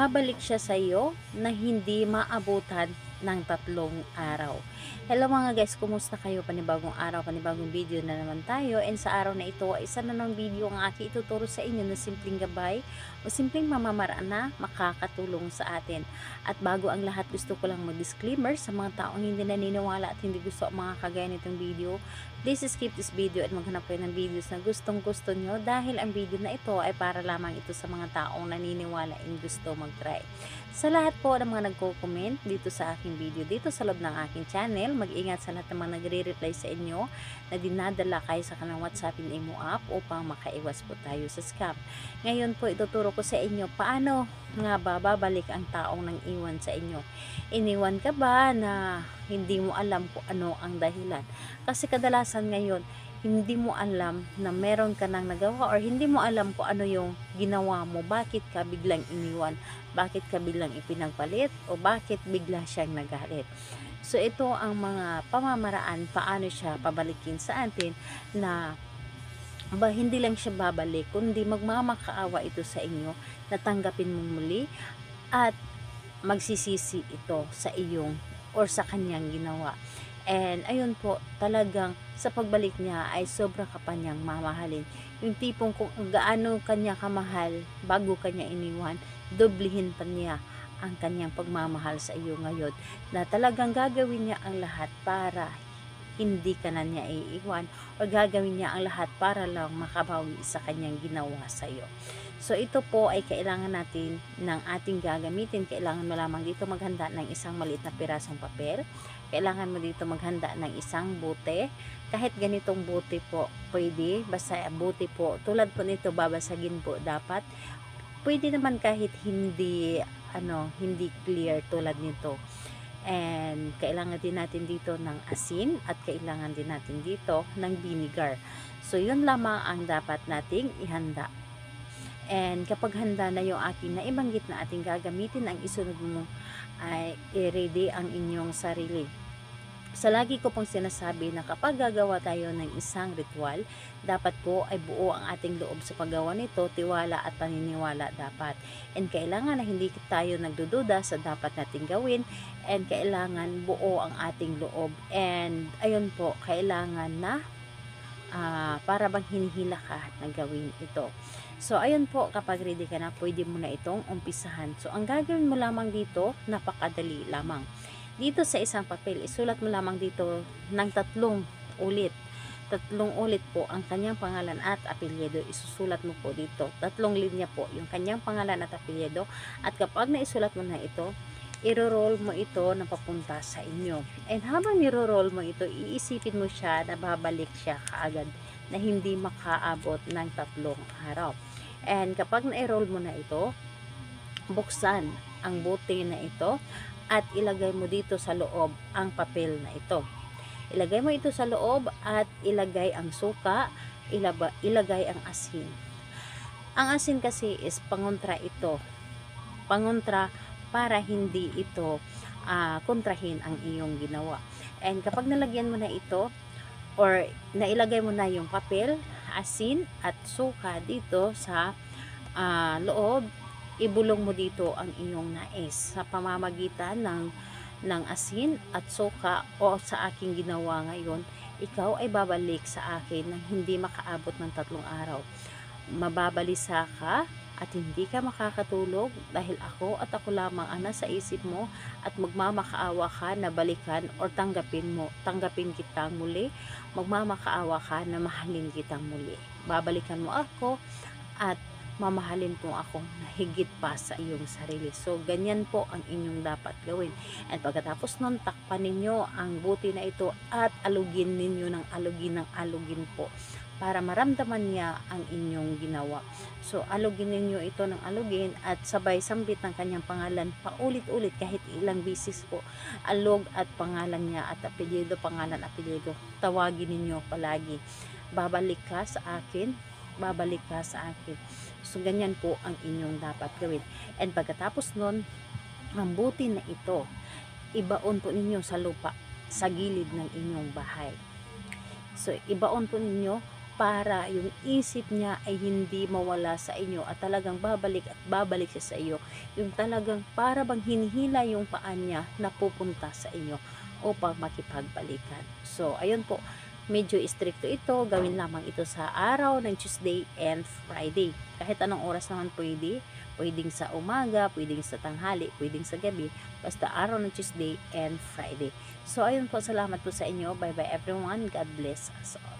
babalik siya sa iyo na hindi maabutan ng 3 araw. Hello mga guys, kumusta kayo? Panibagong araw, panibagong video na naman tayo. And sa araw na ito ay isa na ng video ang aking ituturo sa inyo na simpleng gabay o simpleng mamamaraan na makakatulong sa atin. At bago ang lahat, gusto ko lang mag-disclaimer sa mga taong hindi naniniwala at hindi gusto ang mga kagaya nitong video. Please skip this video at maghanap kayo ng videos na gustong gusto nyo dahil ang video na ito ay para lamang ito sa mga taong naniniwala and gusto mag-try. Sa lahat po ng mga nagko-comment dito sa aking video, dito sa loob ng aking channel, mag-ingat sa lahat ng mga nagre-reply sa inyo na dinadala kayo sa kanang WhatsApp and Imo app upang makaiwas po tayo sa scam. Ngayon po ituturo ko sa inyo paano nga ba babalik ang taong nang iwan sa inyo. Iniwan ka ba na hindi mo alam kung ano ang dahilan? Kasi kadalasan ngayon, hindi mo alam na meron ka nang nagawa or hindi mo alam kung ano yung ginawa mo, bakit ka biglang iniwan, bakit ka biglang ipinagpalit, o bakit bigla siyang nagalit. So ito ang mga pamamaraan paano siya pabalikin sa atin na hindi lang siya babalik, kundi magmamakaawa ito sa inyo, natanggapin mo muli at magsisisi ito sa iyong or sa kanyang ginawa. And ayun po, talagang sa pagbalik niya ay sobra ka pa niyang mamahalin. Yung tipong kung gaano kanya kamahal bago kanya iniwan, doblihin pa niya ang kanyang pagmamahal sa iyo ngayon, na talagang gagawin niya ang lahat para hindi ka na niya iiwan o gagawin niya ang lahat para lang makabawi sa kanyang ginawa sa iyo. So ito po ay kailangan natin ng ating gagamitin. Kailangan mo lamang dito maghanda ng isang maliit na pirasong papel. Kailangan mo dito maghanda ng isang bote. Kahit ganitong bote po pwede, basta bote po tulad po nito babasagin po dapat. Pwede naman kahit hindi clear tulad nito. And kailangan din natin dito ng asin at kailangan din natin dito ng vinegar. So yun lamang ang dapat nating ihanda. And kapag handa na yung ating naibanggit na ating gagamitin, ang isunod mo ay i-ready ang inyong sarili. Sa lagi ko pong sinasabi na kapag gagawa tayo ng isang ritual, dapat po ay buo ang ating loob sa paggawa nito, tiwala at paniniwala dapat. And kailangan na hindi tayo nagdududa sa dapat nating gawin, and kailangan buo ang ating loob. And ayun po, kailangan na para bang hinihila ka na gawin ito. So ayun po, kapag ready ka na, pwede mo na itong umpisahan. So ang gagawin mo lamang dito, napakadali lamang. Dito sa isang papel, isulat mo lamang dito ng 3 ulit. 3 ulit po ang kanyang pangalan at apelyido. Isusulat mo po dito. 3 linya po yung kanyang pangalan at apelyido. At kapag naisulat mo na ito, iro-roll mo ito na papunta sa inyo. And habang niro-roll mo ito, iisipin mo siya na babalik siya kaagad, na hindi makaabot ng 3 araw. And kapag na-roll mo na ito, buksan ang bote na ito at ilagay mo dito sa loob ang papel na ito. Ilagay mo ito sa loob at ilagay ang suka, ilagay ang asin. Ang asin kasi is pangontra ito. Pangontra para hindi ito kontrahin ang iyong ginawa. And kapag nalagyan mo na ito or nailagay mo na yung papel, asin at suka dito sa loob, ibulong mo dito ang iyong nais sa pamamagitan ng asin at suka, o sa aking ginawa ngayon, ikaw ay babalik sa akin nang hindi makaabot ng 3 araw. Mababalisa ka at hindi ka makakatulog dahil ako at ako lamang ang nasa isip mo, at magmamakaawa ka na balikan or tanggapin kitang muli. Magmamakaawa ka na mahalin kitang muli. Babalikan mo ako at mamahalin po akong higit pa sa iyong sarili. So, ganyan po ang inyong dapat gawin. At pagkatapos nun, takpan ninyo ang buti na ito at alugin ninyo ng alugin po para maramdaman niya ang inyong ginawa. So, alugin ninyo ito ng alugin at sabay sambit ng kanyang pangalan paulit-ulit kahit ilang bisis po. Alog at pangalan niya at apelyido, pangalan, apelyido. Tawagin ninyo palagi. Babalik ka sa akin, babalik ka sa akin. So ganyan po ang inyong dapat gawin. And pagkatapos nun, ang buti na ito, ibaon po ninyo sa lupa sa gilid ng inyong bahay. So ibaon po ninyo para yung isip niya ay hindi mawala sa inyo at talagang babalik at babalik siya sa iyo. Yung talagang para bang hinihila yung paa niya na pupunta sa inyo upang makipagbalikan. So, ayun po, medyo istrikto ito, gawin lamang ito sa araw ng Tuesday and Friday. Kahit anong oras naman pwede, pwedeng sa umaga, pwedeng sa tanghali, pwedeng sa gabi, basta araw ng Tuesday and Friday. So, ayun po, salamat po sa inyo. Bye bye everyone. God bless us all.